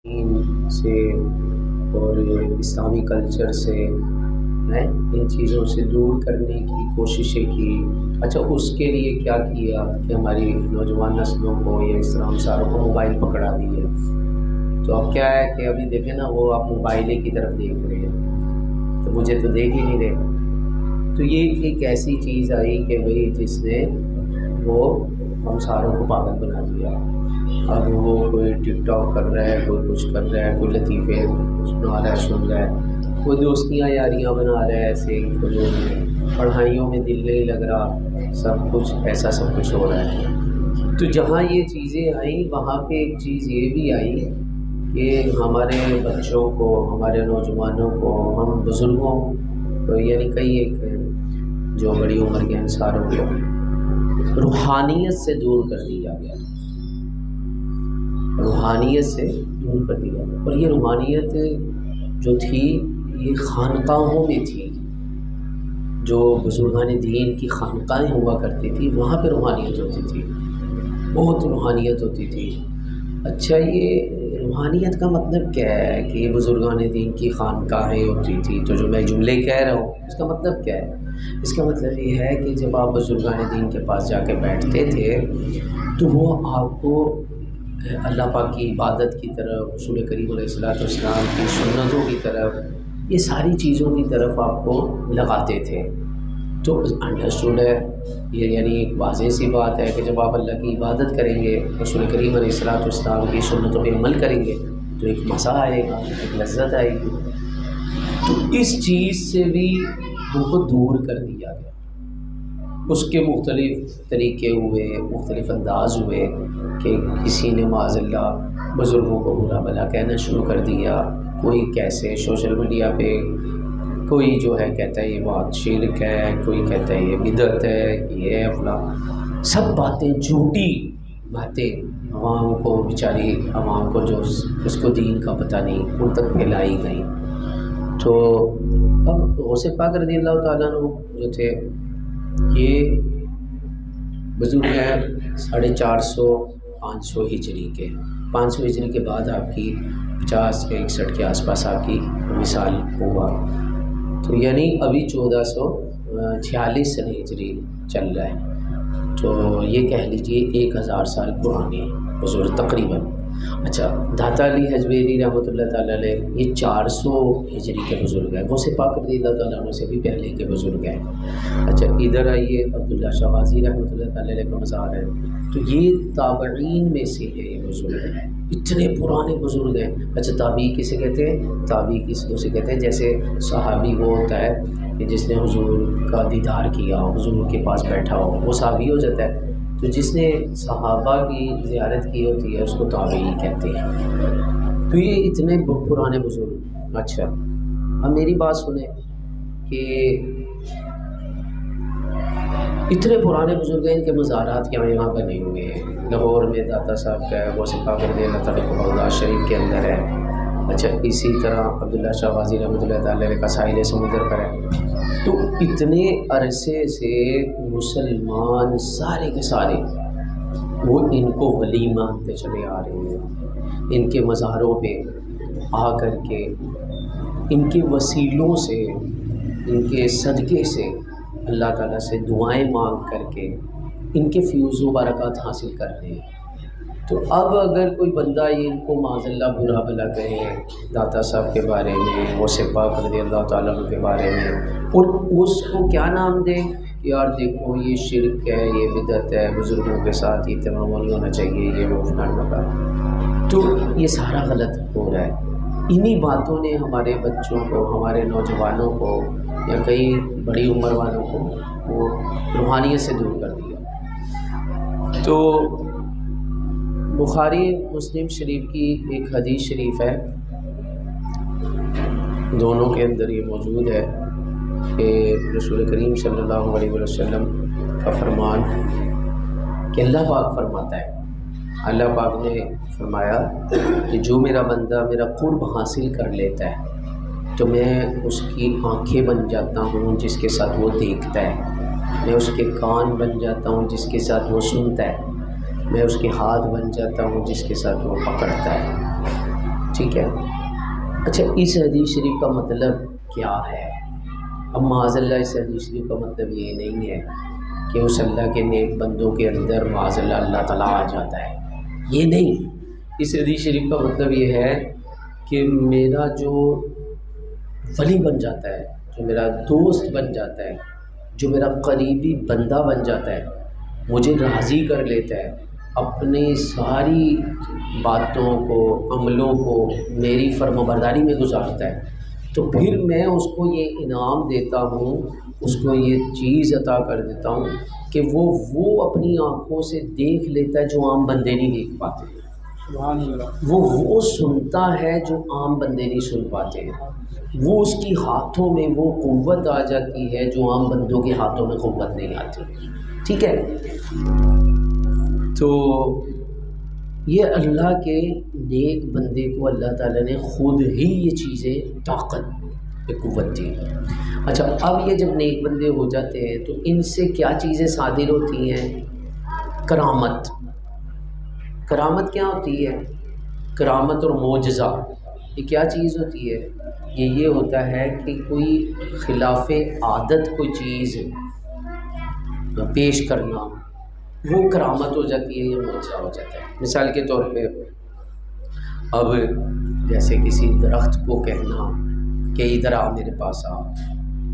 دین سے اور اسلامی کلچر سے ان چیزوں سے دور کرنے کی کوششیں کی۔ اچھا، اس کے لیے کیا کیا کہ ہماری نوجوان نسلوں کو یا اسلام ساروں کو موبائل پکڑا دی ہے۔ تو اب کیا ہے کہ ابھی دیکھیں نا، وہ آپ موبائلے کی طرف دیکھ رہے ہیں، تو مجھے تو دیکھ ہی نہیں رہے۔ تو یہ ایک ایسی چیز آئی کہ بھئی جس نے وہ ہم ساروں کو پاگل بنا دیا۔ اب وہ کوئی ٹک ٹاک کر رہا ہے، کوئی کچھ کر رہا ہے، کوئی لطیفے سنا رہا ہے، سن رہا ہے، کوئی دوستیاں یاریاں بنا رہا ہے، ایسے فضول میں پڑھائیوں میں دل نہیں لگ رہا، سب کچھ ایسا سب کچھ ہو رہا ہے۔ تو جہاں یہ چیزیں آئیں وہاں پہ ایک چیز یہ بھی آئی کہ ہمارے بچوں کو، ہمارے نوجوانوں کو، ہم بزرگوں کو، یعنی کئی ایک جو بڑی عمر کے انسانوں کو روحانیت سے دور کر دیا گیا، روحانیت سے دور کر دیا گیا۔ اور یہ روحانیت جو تھی یہ خانقاہوں میں تھی، جو بزرگان دین کی خانقاہیں ہوا کرتی تھی وہاں پہ روحانیت ہوتی تھی، بہت روحانیت ہوتی تھی۔ اچھا، یہ روحانیت کا مطلب کیا ہے کہ یہ بزرگان دین کی خانقاہیں ہوتی تھی؟ تو جو میں جملے کہہ رہا ہوں اس کا مطلب کیا ہے؟ اس کا مطلب یہ ہے کہ جب آپ بزرگان دین کے پاس جا کے بیٹھتے تھے تو وہ آپ کو اللہ پاک کی عبادت کی طرف، رسول کریم علیہ السلام کی سنتوں کی طرف، یہ ساری چیزوں کی طرف آپ کو لگاتے تھے۔ تو انڈرسٹوڈ ہے یہ، یعنی ایک واضح سی بات ہے کہ جب آپ اللہ کی عبادت کریں گے، رسول کریم علیہ السلام کی سنتوں پہ عمل کریں گے تو ایک مزہ آئے گا، ایک لذت آئے گی۔ تو اس چیز سے بھی ہم کو دور کر دیا گیا۔ اس کے مختلف طریقے ہوئے، مختلف انداز ہوئے کہ کسی نے معاذ اللہ بزرگوں کو برا بھلا کہنا شروع کر دیا، کوئی کیسے سوشل میڈیا پہ کوئی جو ہے کہتا ہے یہ بات شرک ہے، کوئی کہتا ہے یہ بدعت ہے، یہ ہے فلاں، سب باتیں جھوٹی باتیں عوام کو، بیچاری عوام کو جو اس کو دین کا پتہ نہیں، ان تک پھیلائی گئی۔ تو اب غوث پاک رضی اللہ تعالیٰ عنہ جو تھے یہ بزرگ ہیں 450 ہجری کے، 500 ہجری کے بعد آپ کی 50 یا 61 کے آس پاس آپ کی مثال ہوا۔ تو یعنی ابھی 1446 ہجری چل رہا ہے، تو یہ کہہ لیجئے 1000 سال پرانے بزرگ تقریباً۔ اچھا، داتا علی حجویری رحمۃ اللہ تعالیٰ علیہ یہ 400 ہجری کے بزرگ ہیں، غوث پاک رضی اللہ تعالیٰ عنہ سے بھی پہلے کے بزرگ ہیں۔ اچھا، ادھر آئیے، عبداللہ شاہ غازی رحمۃ اللہ تعالیٰ علیہ کا مزار ہے، تو یہ تابعین میں سے ہے، یہ بزرگ ہیں، اتنے پرانے بزرگ ہیں۔ اچھا، تابعی کسے کہتے ہیں؟ تابعی کسے کہتے ہیں؟ جیسے صحابی وہ ہوتا ہے کہ جس نے حضور کا دیدار کیا، حضور کے پاس بیٹھا ہو، وہ صحابی ہو جاتا ہے۔ تو جس نے صحابہ کی زیارت کی ہوتی ہے اس کو تابعی کہتے ہیں۔ تو یہ اتنے پرانے بزرگ۔ اچھا، اب میری بات سنیں کہ اتنے پرانے بزرگ ہیں، ان کے مزارات یہاں بنے ہوئے ہیں۔ لاہور میں داتا صاحب کا ہے، غوث پاک رضی اللہ تعالیٰ کو بغداد شریف کے اندر ہے۔ اچھا، اسی طرح عبداللہ شاہ غازی رحمۃ اللہ تعالیٰ علیہ کا ساحل سمندر پر ہے۔ تو اتنے عرصے سے مسلمان سارے کے سارے وہ ان کو ولی مانتے چلے آ رہے ہیں، ان کے مزاروں پہ آ کر کے ان کے وسیلوں سے، ان کے صدقے سے اللہ تعالیٰ سے دعائیں مانگ کر کے ان کے فیوز و برکات حاصل کر رہے ہیں۔ تو اب اگر کوئی بندہ یہ ان کو معاذ اللہ برا بھلا کہے داتا صاحب کے بارے میں، غوث پاک رضی اللہ تعالیٰ عنہ کے بارے میں، اور اس کو کیا نام دے کہ یار دیکھو یہ شرک ہے، یہ بدعت ہے، بزرگوں کے ساتھ یہ تعامل ہونا چاہیے، یہ وہ فلاں کا، تو یہ سارا غلط ہو رہا ہے۔ انہی باتوں نے ہمارے بچوں کو، ہمارے نوجوانوں کو یا کئی بڑی عمر والوں کو وہ روحانیت سے دور کر دیا۔ تو بخاری مسلم شریف کی ایک حدیث شریف ہے، دونوں کے اندر یہ موجود ہے کہ رسول کریم صلی اللہ علیہ وسلم کا فرمان کہ اللہ پاک فرماتا ہے، اللہ پاک نے فرمایا کہ جو میرا بندہ میرا قرب حاصل کر لیتا ہے تو میں اس کی آنکھیں بن جاتا ہوں جس کے ساتھ وہ دیکھتا ہے، میں اس کے کان بن جاتا ہوں جس کے ساتھ وہ سنتا ہے، میں اس کے ہاتھ بن جاتا ہوں جس کے ساتھ وہ پکڑتا ہے۔ ٹھیک ہے. اچھا اس حدیث شریف کا مطلب کیا ہے؟ اب معاذ اللہ اس حدیث شریف کا مطلب یہ نہیں ہے کہ اس اللہ کے نیک بندوں کے اندر معاذ اللہ اللہ تعالیٰ آ جاتا ہے، یہ نہیں. اس حدیث شریف کا مطلب یہ ہے کہ میرا جو ولی بن جاتا ہے، جو میرا دوست بن جاتا ہے، جو میرا قریبی بندہ بن جاتا ہے، مجھے راضی کر لیتا ہے، اپنی ساری باتوں کو عملوں کو میری فرمانبرداری میں گزارتا ہے، تو پھر میں اس کو یہ انعام دیتا ہوں، اس کو یہ چیز عطا کر دیتا ہوں کہ وہ اپنی آنکھوں سے دیکھ لیتا ہے جو عام بندے نہیں دیکھ پاتے، وہ سنتا ہے جو عام بندے نہیں سن پاتے ہیں، وہ اس کی ہاتھوں میں وہ قوت آ جاتی ہے جو عام بندوں کے ہاتھوں میں قوت نہیں آتی. ٹھیک ہے. تو یہ اللہ کے نیک بندے کو اللہ تعالیٰ نے خود ہی یہ چیزیں طاقت قوت دی. اچھا اب یہ جب نیک بندے ہو جاتے ہیں تو ان سے کیا چیزیں صادر ہوتی ہیں؟ کرامت. کرامت کیا ہوتی ہے؟ کرامت اور معجزہ یہ کیا چیز ہوتی ہے؟ یہ ہوتا ہے کہ کوئی خلاف عادت کوئی چیز پیش کرنا، وہ کرامت ہو جاتی ہے، یہ معجزہ ہو جاتا ہے. مثال کے طور پہ اب جیسے کسی درخت کو کہنا کہ ادھر آ میرے پاس آ،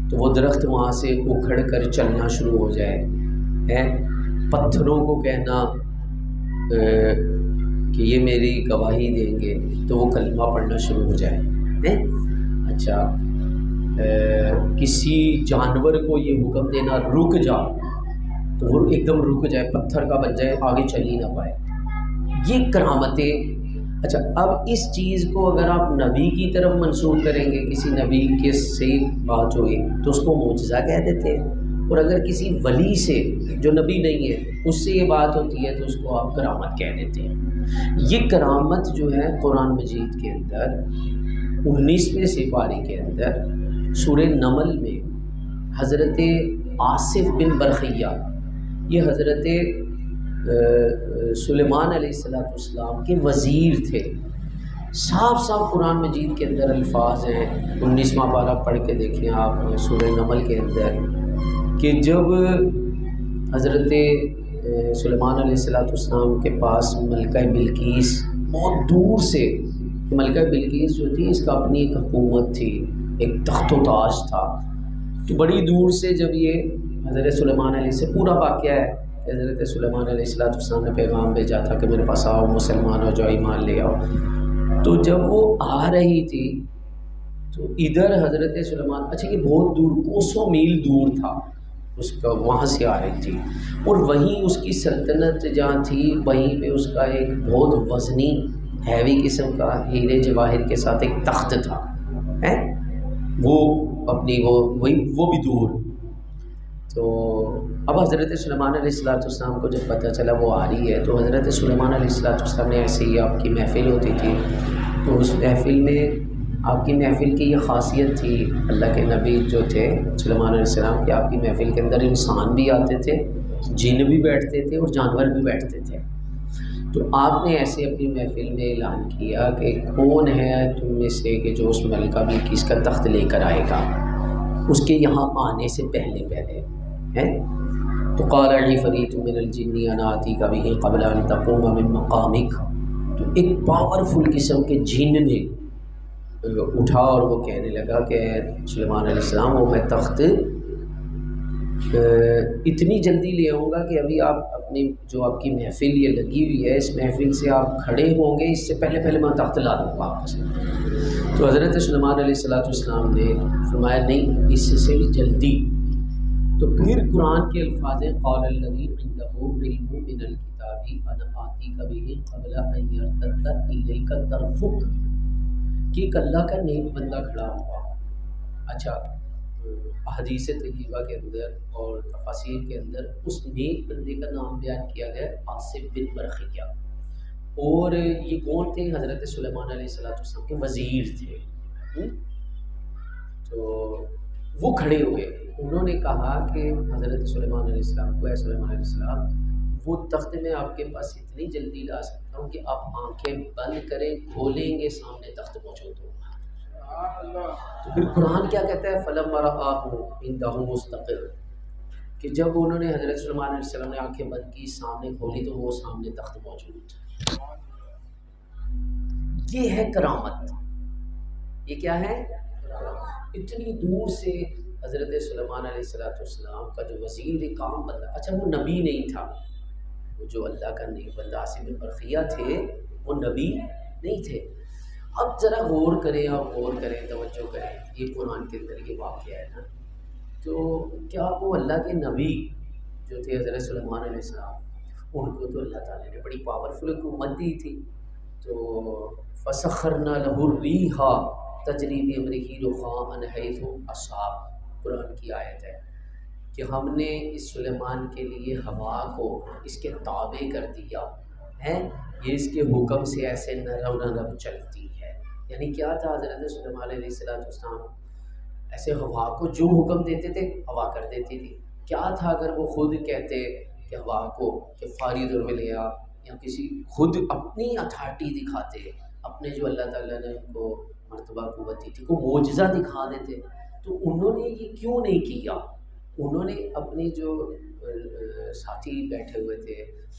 تو وہ درخت وہاں سے اکھڑ کر چلنا شروع ہو جائے. پتھروں کو کہنا کہ یہ میری گواہی دیں گے تو وہ کلمہ پڑھنا شروع ہو جائے. اچھا کسی جانور کو یہ حکم دینا رک جا تو وہ ایک دم رک جائے، پتھر کا بن جائے، آگے چل ہی نہ پائے، یہ کرامتیں. اچھا اب اس چیز کو اگر آپ نبی کی طرف منسوخ کریں گے، کسی نبی کے سے بات ہوئی تو اس کو معجزہ کہہ دیتے ہیں، اور اگر کسی ولی سے جو نبی نہیں ہے اس سے یہ بات ہوتی ہے تو اس کو آپ کرامت کہہ دیتے ہیں. یہ کرامت جو ہے قرآن مجید کے اندر 19ویں سپارے کے اندر سورہ نمل میں حضرت آصف بن برخیہ، یہ حضرت سلیمان علیہ السلام کے وزیر تھے. صاف صاف قرآن مجید کے اندر الفاظ ہیں، 19واں پارہ پڑھ کے دیکھیں آپ سورہ نمل کے اندر، کہ جب حضرت سلیمان علیہ السلام کے پاس ملکہ بلقیس بہت دور سے، ملکہ بلقیس جو تھی اس کا اپنی ایک حکومت تھی، ایک تخت و تاج تھا، تو بڑی دور سے جب یہ حضرت سلیمان علیہ سے پورا واقعہ ہے، حضرت سلیمان علیہ السلام نے پیغام بھیجا تھا کہ میرے پاس آؤ، مسلمان ہو جاؤ، ایمان لے آؤ. تو جب وہ آ رہی تھی تو ادھر حضرت سلیمان، اچھا یہ بہت دور، کوسوں میل دور تھا اس کا، وہاں سے آ رہی تھی، اور وہیں اس کی سلطنت جہاں تھی وہیں پہ اس کا ایک بہت وزنی ہیوی قسم کا ہیرے جواہر کے ساتھ ایک تخت تھا، وہ اپنی وہ بھی دور. تو اب حضرت سلیمان علیہ السلام کو جب پتہ چلا وہ آ رہی ہے، تو حضرت سلیمان علیہ السلام نے ایسے ہی آپ کی محفل ہوتی تھی، تو اس محفل میں آپ کی محفل کی یہ خاصیت تھی، اللہ کے نبی جو تھے سلیمان علیہ السلام کہ آپ کی محفل کے اندر انسان بھی آتے تھے، جن بھی بیٹھتے تھے اور جانور بھی بیٹھتے تھے. تو آپ نے ایسے اپنی محفل میں اعلان کیا کہ کون ہے تم میں سے کہ جو اس ملکہ بلقیس کا تخت لے کر آئے گا اس کے یہاں آنے سے پہلے ہے. تو قال عفریت من الجن انا آتیک بہ قبل ان تقوم من مقامک، تو ایک پاورفل قسم کے جن نے اٹھا اور وہ کہنے لگا کہ سلیمان علیہ السلام وہ میں تخت اتنی جلدی لے آؤں گا کہ ابھی آپ اپنی جو آپ کی محفل یہ لگی ہوئی ہے اس محفل سے آپ کھڑے ہوں گے، اس سے پہلے میں تخت لا دوں گا واپس. تو حضرت سلیمان علیہ السلام نے فرمایا نہیں، اس سے بھی جلدی. تو پھر قرآن کے الفاظ ہیں قال الذی عنده علم من الکتاب انا آتیک بہ قبل ان یرتد الیک طرفک، کہ ایک اللہ کا نیک بندہ کھڑا ہوا. اچھا احادیث طیبہ کے اندر اور تفاسیر کے اندر اس نیک بندے کا نام بیان کیا گیا آصف بن برخیہ، اور یہ کون تھے؟ حضرت سلیمان علیہ السلام کے وزیر تھے. تو وہ کھڑے ہوئے، انہوں نے کہا کہ حضرت سلیمان علیہ السلام کو، اے سلیمان علیہ السلام وہ تخت میں آپ کے پاس اتنی جلدی لا سکتا کہ آپ آنکھیں بند کریں، کھولیں گے سامنے تخت موجود ہوگا۔ تو پھر قرآن کیا کہتا ہے، فَلَمَّا رَآهُ عِندَهُ مُسْتَقِرٌّ، کہ جب انہوں نے حضرت سلیمان علیہ السلام نے آنکھیں بند کی، سامنے کھولی تو وہ سامنے تخت موجود۔ یہ ہے کرامت۔ یہ کیا ہے؟ اتنی دور سے حضرت سلیمان علیہ السلام کا جو وزیر کام بندہ، اچھا وہ نبی نہیں تھا، وہ جو اللہ کا نیک بندہ عاصم بن برقیہ تھے وہ نبی نہیں تھے۔ اب ذرا غور کریں، آپ غور کریں، توجہ کریں، یہ قرآن کے اندر یہ واقعہ ہے نا، تو کیا وہ اللہ کے نبی جو تھے حضرت سلیمان علیہ السلام، ان کو تو اللہ تعالیٰ نے بڑی پاورفل حکومت دی تھی، تو فَسَخَّرْنَا لَهُ الرِّيحَ تَجْرِي بِأَمْرِهِ رُخَاءً حَيْثُ أَصَابَ، قرآن کی آیت ہے کہ ہم نے اس سلیمان کے لیے ہوا کو اس کے تابع کر دیا ہے، یہ اس کے حکم سے ایسے نرم نرم چلتی ہے۔ یعنی کیا تھا، حضرت سلیمان علیہ السلام ایسے ہوا کو جو حکم دیتے تھے ہوا کر دیتی تھی۔ کیا تھا اگر وہ خود کہتے کہ ہوا کو کہ فاری دور میں لیا، یا کسی خود اپنی اتھارٹی دکھاتے، اپنے جو اللہ تعالیٰ نے ان کو مرتبہ قوت دی تھی، کو معجزہ دکھا دیتے، تو انہوں نے یہ کیوں نہیں کیا؟ انہوں نے اپنے جو ساتھی بیٹھے ہوئے تھے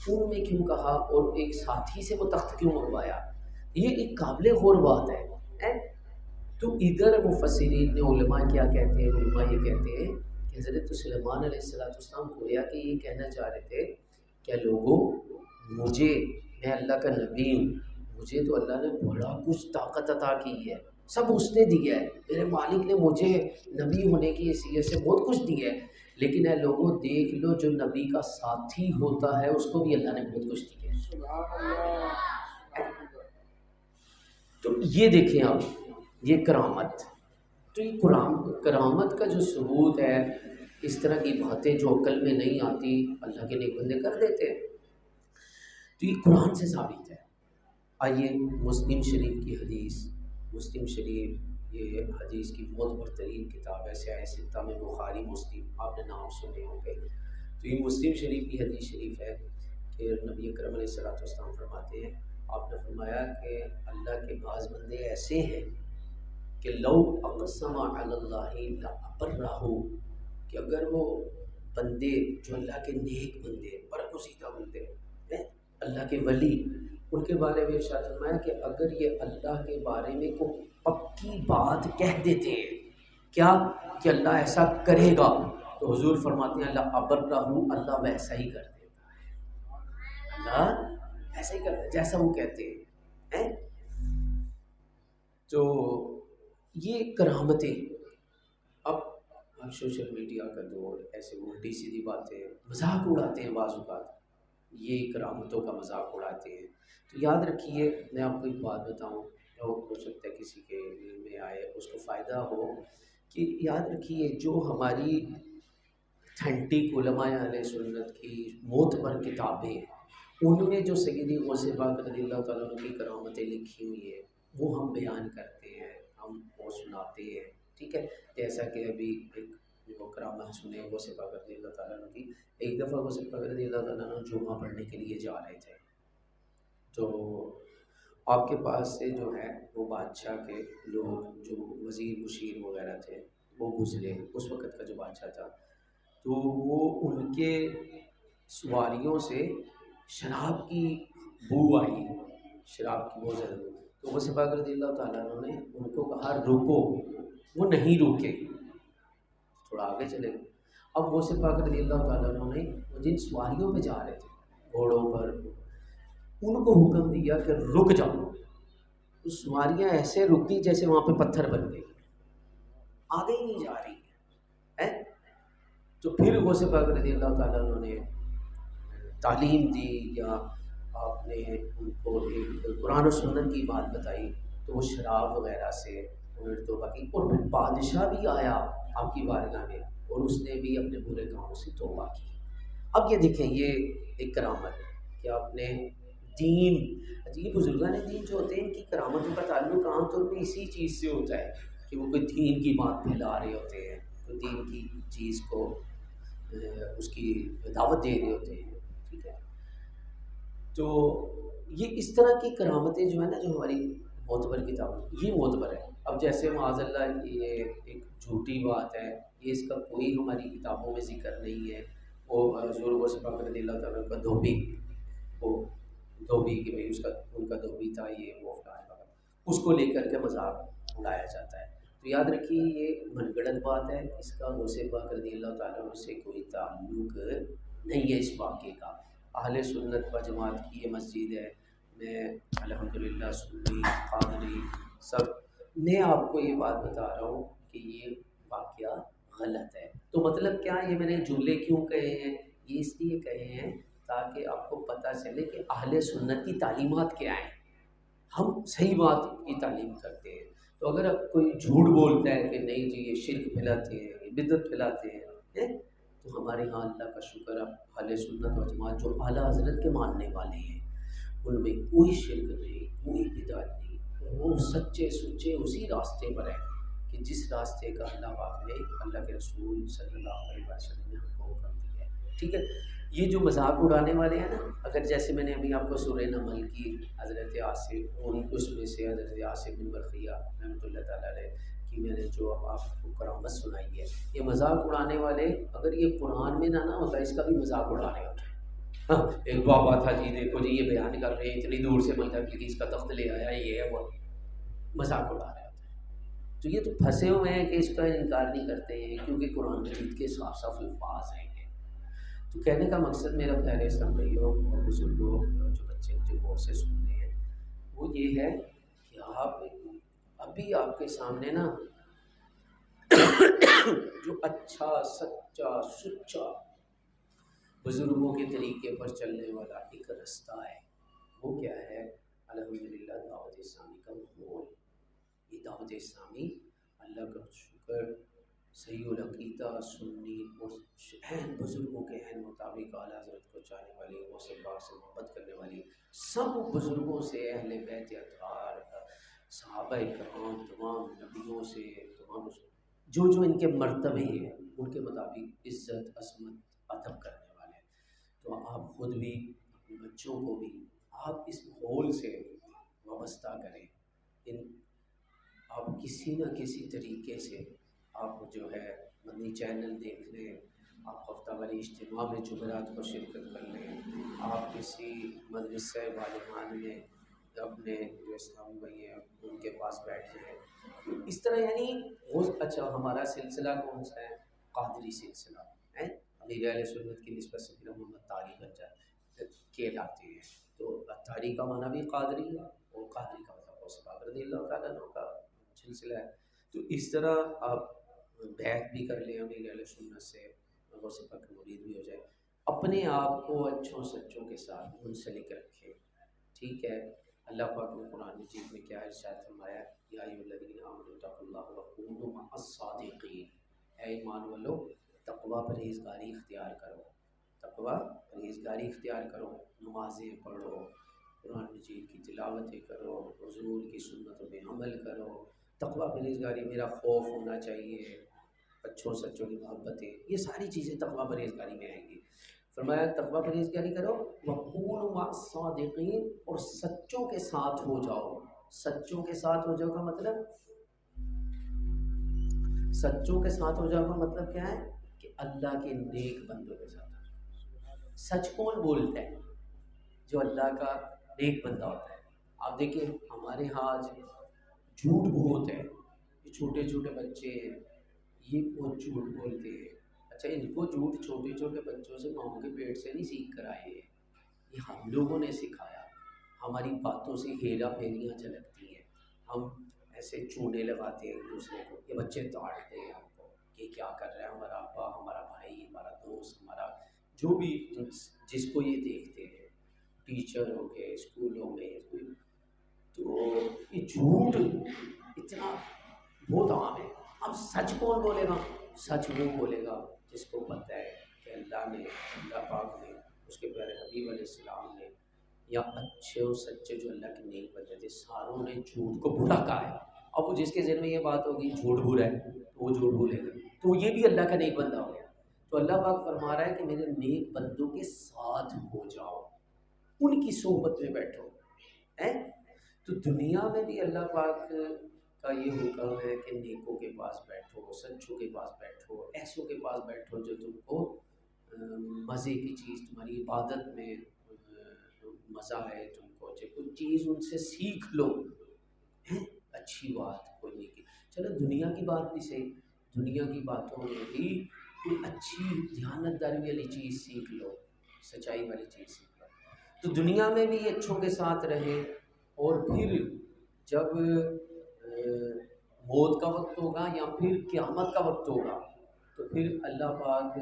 ان میں کیوں کہا، اور ایک ساتھی سے وہ تخت کیوں منگوایا؟ یہ ایک قابل غور بات ہے۔ تو ادھر مفسرین نے، علماء کیا کہتے ہیں، علماء یہ کہتے ہیں کہ حضرت سلیمان علیہ السلام گویا کہ یہ کہنا چاہ رہے تھے کہ لوگوں، میں اللہ کا نبی ہوں، مجھے تو اللہ نے بڑا کچھ طاقت عطا کی ہے، سب اس نے دیا ہے، میرے مالک نے مجھے نبی ہونے کی حیثیت سے بہت کچھ دیا ہے، لیکن اے لوگوں دیکھ لو جو نبی کا ساتھی ہوتا ہے اس کو بھی اللہ نے بہت کچھ دیا ہے۔ تو یہ دیکھیں آپ، یہ کرامت، تو یہ کرامت کا جو ثبوت ہے، اس طرح کی باتیں جو عقل میں نہیں آتی اللہ کے نیک بندے کر دیتے ہیں، تو یہ قرآن سے ثابت ہے۔ آئیے مسلم شریف کی حدیث، مسلم شریف یہ حدیث کی بہت برترین کتاب ہے، سیاہ ستہ میں بخاری مسلم آپ نے نام سنے ہوں گے، تو یہ مسلم شریف کی حدیث شریف ہے کہ نبی اکرم علیہ السلام فرماتے ہیں، آپ نے فرمایا کہ اللہ کے بعض بندے ایسے ہیں کہ لو اقسم علی اللہ لابرہ، کہ اگر وہ بندے جو اللہ کے نیک بندے، برگزیدہ بندے ہیں، اللہ کے ولی، ان کے بارے میں ارشاد فرمایا کہ اگر یہ اللہ کے بارے میں کوئی پکی بات کہہ دیتے ہیں، کیا کہ اللہ ایسا کرے گا، تو حضور فرماتے ہیں اللہ ابرہ، اللہ ویسا ہی کر دیتا ہے، اللہ ایسا ہی کرتا ہے جیسا وہ کہتے ہیں۔ تو یہ کرامتیں، اب سوشل میڈیا کا دور، ایسے الٹی سیدھی باتیں مذاق اڑاتے ہیں، بعض اوقات یہ کرامتوں کا مذاق اڑاتے ہیں۔ تو یاد رکھیے، میں آپ کو ایک بات بتاؤں، ہو سکتا ہے کسی کے دل میں آئے، اس کو فائدہ ہو، کہ یاد رکھیے جو ہماری اتھینٹک علماء اہل سنت کی معتبر کتابیں ہیں، ان میں جو سیدی غوث پاک رضی اللہ تعالیٰ عنہ کی کرامتیں لکھی ہوئی ہیں وہ ہم بیان کرتے ہیں، ہم وہ سناتے ہیں، ٹھیک ہے۔ جیسا کہ ابھی ایک جو کرامت سنے غوث پاک رضی اللہ تعالیٰ عنہ کی، ایک دفعہ غوث پاک رضی اللہ تعالیٰ عنہ جمعہ پڑھنے کے لیے جا رہے تھے، تو آپ کے پاس سے جو ہے وہ بادشاہ کے لوگ جو وزیر مشیر وغیرہ تھے وہ گزرے، اس وقت کا جو بادشاہ تھا، تو وہ ان کے سواریوں سے شراب کی بو آئی، شراب کی بہت زیادہ بو، تو غوث پاک رضی اللہ تعالیٰ عنہ نے ان کو کہا رکو، وہ نہیں روکے، تھوڑا آگے چلے گئے۔ اب غوث پاک رضی اللہ تعالیٰ عنہ نے جن سواریوں پہ جا رہے تھے گھوڑوں پر، ان کو حکم دیا کہ رک جاؤ، تو سواریاں ایسے رک گئی جیسے وہاں پہ پتھر بن گئی، آگے ہی نہیں جا رہی ہے۔ تو پھر غوث پاک رضی اللہ تعالیٰ عنہ نے تعلیم دی، یا آپ نے ان کو ایک قرآن و سنت کی بات بتائی، تو وہ شراب وغیرہ سے انہوں نے توبہ کی، اور پھر بادشاہ بھی آیا آپ کی بارگاہ میں اور اس نے بھی اپنے برے کاموں سے توبہ کی۔ اب یہ دیکھیں، یہ ایک کرامت ہے کہ آپ نے دین، یہ بزرگان دین جو ہوتے ہیں ان کی کرامتوں کا تعلق عام طور پہ اسی چیز سے ہوتا ہے کہ وہ کوئی دین کی بات پھیلا رہے ہوتے ہیں، کوئی دین کی چیز کو اس کی دعوت دے رہے ہوتے ہیں، ٹھیک ہے۔ تو یہ اس طرح کی کرامتیں جو ہے نا، جو ہماری معتبر کتاب، یہ معتبر ہے۔ اب جیسے معاذ اللہ یہ ایک جھوٹی بات ہے، یہ اس کا کوئی ہماری کتابوں میں ذکر نہیں ہے، وہ حضور غوث پاک رضی اللہ تعالیٰ کا دھوبی، وہ دھوبی کہ بھائی اس کا ان کا دھوبی تھا، یہ وہ فلاں وغیرہ، اس کو لے کر کے مذاق اڑایا جاتا ہے۔ تو یاد رکھیے یہ من گڑت بات ہے، اس کا غوث پاک رضی اللہ تعالیٰ عنہ سے کوئی تعلق نہیں ہے اس واقعے کا۔ اہل سنت و جماعت کی یہ مسجد ہے، میں الحمدللہ سنی قادری سب، میں آپ کو یہ بات بتا رہا ہوں کہ یہ واقعہ غلط ہے۔ تو مطلب کیا، یہ میں نے جملے کیوں کہے ہیں، یہ اس لیے کہے ہیں تاکہ آپ کو پتہ چلے کہ اہل سنت کی تعلیمات کیا ہیں۔ ہم صحیح بات کی تعلیم کرتے ہیں، تو اگر اب کوئی جھوٹ بولتا ہے کہ نہیں جی یہ شرک پھیلاتے ہیں، یہ بدعت پھیلاتے ہیں، تو ہمارے ہاں اللہ کا شکر، اب اہل سنت و جماعت جو اعلیٰ حضرت کے ماننے والے ہیں ان میں کوئی شرک نہیں، کوئی بدعت نہیں، وہ سچے سچے اسی راستے پر ہیں کہ جس راستے کا اللہ پاک نے، اللہ کے رسول صلی اللہ علیہ وسلم نے ہم کو حکم دیا ہے، ٹھیک ہے۔ یہ جو مذاق اڑانے والے ہیں نا، اگر جیسے میں نے ابھی آپ کو سورہ نمل کی حضرت عاصم، اس میں سے حضرت عاصم بن برقیہ رحمۃ اللہ تعالیٰ علیہ کی میں نے جو آپ کو کرامت سنائی ہے، یہ مذاق اڑانے والے اگر یہ قرآن میں نہ ہوتا، اس کا بھی مذاق اڑا رہے ہوتے ہیں۔ ہاں، ایک بابا تھا جی، دیکھو جی یہ بیان کر رہے ہیں، اتنی دور سے ملتا ہے کہ اس کا تخت لے آیا، یہ ہے وہ، مذاق اڑا رہے ہوتے ہیں۔ تو یہ تو پھنسے ہوئے ہیں کہ اس کا انکار نہیں کرتے ہیں، کیونکہ قرآن مجید کے صاف صاف الفاظ ہیں۔ تو کہنے کا مقصد میرا پیارے اسلام بھائیوں اور بزرگوں، جو بچے مجھے غور سے سنتے ہیں، وہ یہ ہے کہ آپ ابھی آپ کے سامنے نا جو اچھا سچا سچا بزرگوں کے طریقے پر چلنے والا ایک رستہ ہے، وہ کیا ہے؟ الحمدللہ دعوت اسلامی کا ماحول۔ یہ دعوت اسلامی اللہ کا شکر، صحیح العقیدہ سنی اور عین بزرگوں کے عین مطابق اعلیٰ حضرت کو چاہنے والی، غوث پاک سے محبت کرنے والی، سب بزرگوں سے، اہل بیت اطہار، صحابہ کرام، تمام نبیوں سے، تمام جو جو ان کے مرتبے ہیں ان کے مطابق عزت عظمت ادب کرنے والے۔ تو آپ خود بھی، اپنے بچوں کو بھی آپ اس ماحول سے وابستہ کریں۔ آپ کسی نہ کسی طریقے سے آپ جو ہے مدنی چینل دیکھ لیں، آپ ہفتہ واری اجتماع میں جمعرات کو شرکت کر لیں، آپ کسی مدرسہ والدان میں اپنے جو اسلامی بھائی ہیں ان کے پاس بیٹھ جائیں، اس طرح یعنی وہ اچھا ہمارا سلسلہ کون سا ہے؟ قادری سلسلہ ہے، امیر اہل سنت کی نسبت سے پھر محمد طاری بن جاتے کہلاتے ہیں، تو طاری کا معنی بھی قادری ہے، اور قادری کا مطلب غوث پاک رضی اللہ تعالیٰ عنہ کا سلسلہ ہے۔ تو اس طرح آپ بیعت بھی کر لیں امیر اہل سنت سے، غوث پاک کا مرید بھی ہو جائے، اپنے آپ کو اچھوں سچوں کے ساتھ منسلک رکھیں، ٹھیک ہے۔ اللہ پاک نے قرآن مجید میں کیا ارشاد فرمایا؟ یا ایھا الذین آمنوا اتقوا اللہ وکونوا مع الصادقین، اے ایمان والو تقوی پرہیزگاری اختیار کرو، تقوی پرہیزگاری اختیار کرو، نمازیں پڑھو، قرآن مجید کی تلاوتیں کرو، حضور کی سنتوں پہ عمل کرو، تقوی پرہیزگاری، میرا خوف ہونا چاہیے، اچھوں سچوں کی محبتیں، یہ ساری چیزیں تقوی پرہیزگاری میں آئیں گی۔ فرمایا تقوی پرہیزگاری کرو، وَقُولُوا مَعَ الصَّادِقِينَ، اور سچوں کے ساتھ ہو جاؤ۔ سچوں کے ساتھ ہو جاؤ کا مطلب، سچوں کے ساتھ ہو جاؤ کا مطلب کیا ہے؟ کہ اللہ کے نیک بندوں کے ساتھ ہو جاؤ۔ سچ کون بولتا ہے؟ جو اللہ کا نیک بندہ ہوتا ہے۔ آپ دیکھیں ہمارے ہاں آج جھوٹ بہت ہے، یہ چھوٹے چھوٹے بچے ہیں یہ بہت جھوٹ بولتے ہیں۔ اچھا ان کو جھوٹ چھوٹے چھوٹے بچوں سے ماؤں کے پیٹ سے نہیں سیکھ کر آئے ہیں، یہ ہم لوگوں نے سکھایا، ہماری باتوں سے ہیرا پھیریاں جھلکتی ہیں، ہم ایسے چونے لگاتے ہیں ایک دوسرے کو، یہ بچے تاڑتے ہیں ہم کو کہ کیا کر رہا ہے ہمارا ابا، ہمارا بھائی، ہمارا دوست، ہمارا جو بھی جس کو یہ دیکھتے ہیں، ٹیچر ہو گئے اسکولوں میں، تو یہ جھوٹ اتنا بہت عام ہے۔ اب سچ کون بولے گا؟ سچ وہ بولے گا جس کو پتہ ہے کہ اللہ نے، اللہ پاک نے، اس کے پیارے حبیب علیہ السلام نے، یا اچھے اور سچے جو اللہ کے نیک بندے تھے ساروں نے جھوٹ کو برا کہا ہے۔ اب وہ جس کے ذہن میں یہ بات ہوگی جھوٹ برا ہے تو وہ جھوٹ بولے گا، تو یہ بھی اللہ کا نیک بندہ ہو گیا۔ تو اللہ پاک فرما رہا ہے کہ میرے نیک بندوں کے ساتھ ہو جاؤ، ان کی صحبت میں بیٹھو ہیں۔ تو دنیا میں بھی اللہ پاک کا یہ حکم ہے کہ نیکوں کے پاس بیٹھو، سچوں کے پاس بیٹھو، ایسوں کے پاس بیٹھو جو تم کو مزے کی چیز، تمہاری عبادت میں مزہ ہے تم کو، جو کوئی چیز ان سے سیکھ لو، ہیں اچھی بات کوئی نہیں کی۔ چلو دنیا کی بات بھی صحیح، دنیا کی باتوں میں بھی کوئی اچھی دیانتداری والی چیز سیکھ لو، سچائی والی چیز سیکھ لو، تو دنیا میں بھی اچھوں کے ساتھ رہے، اور پھر جب موت کا وقت ہوگا یا پھر قیامت کا وقت ہوگا تو پھر اللہ پاک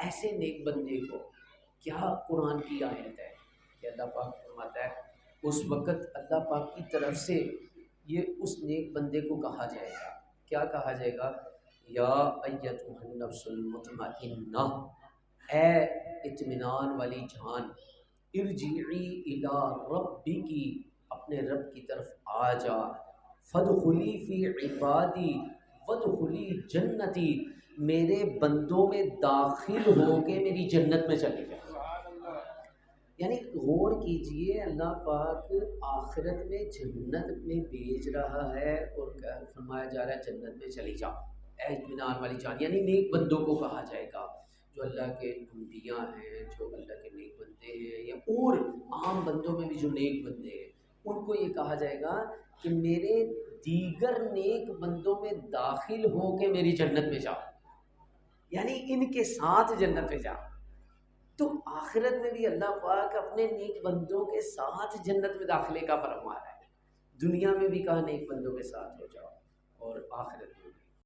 ایسے نیک بندے کو، کیا قرآن کی آیت ہے کہ اللہ پاک فرماتا ہے اس وقت اللہ پاک کی طرف سے یہ اس نیک بندے کو کہا جائے گا، کیا کہا جائے گا؟ یا ایتھا النفس المطمئنہ، اے اطمینان والی جان، ارجعی الی ربکی، اپنے رب کی طرف آ جا، فادخلی فی عبادی وادخلی جنتی، میرے بندوں میں داخل ہو کے میری جنت میں چلی جا۔ یعنی غور کیجئے، اللہ پاک آخرت میں جنت میں بھیج رہا ہے اور فرمایا جا رہا ہے جنت میں چلی جا اے اطمینان والی جان، یعنی نیک بندوں کو کہا جائے گا، جو اللہ کے انبیاء ہیں، جو اللہ کے نیک بندے ہیں، یا اور عام بندوں میں بھی جو نیک بندے ہیں، ان کو یہ کہا جائے گا کہ میرے دیگر نیک بندوں میں داخل ہو کے میری جنت میں جاؤ، یعنی ان کے ساتھ جنت میں جاؤ۔ تو آخرت میں بھی اللہ پاک اپنے نیک بندوں کے ساتھ جنت میں داخلے کا فرما رہا ہے، دنیا میں بھی کہا نیک بندوں کے ساتھ ہو جاؤ، اور آخرت میں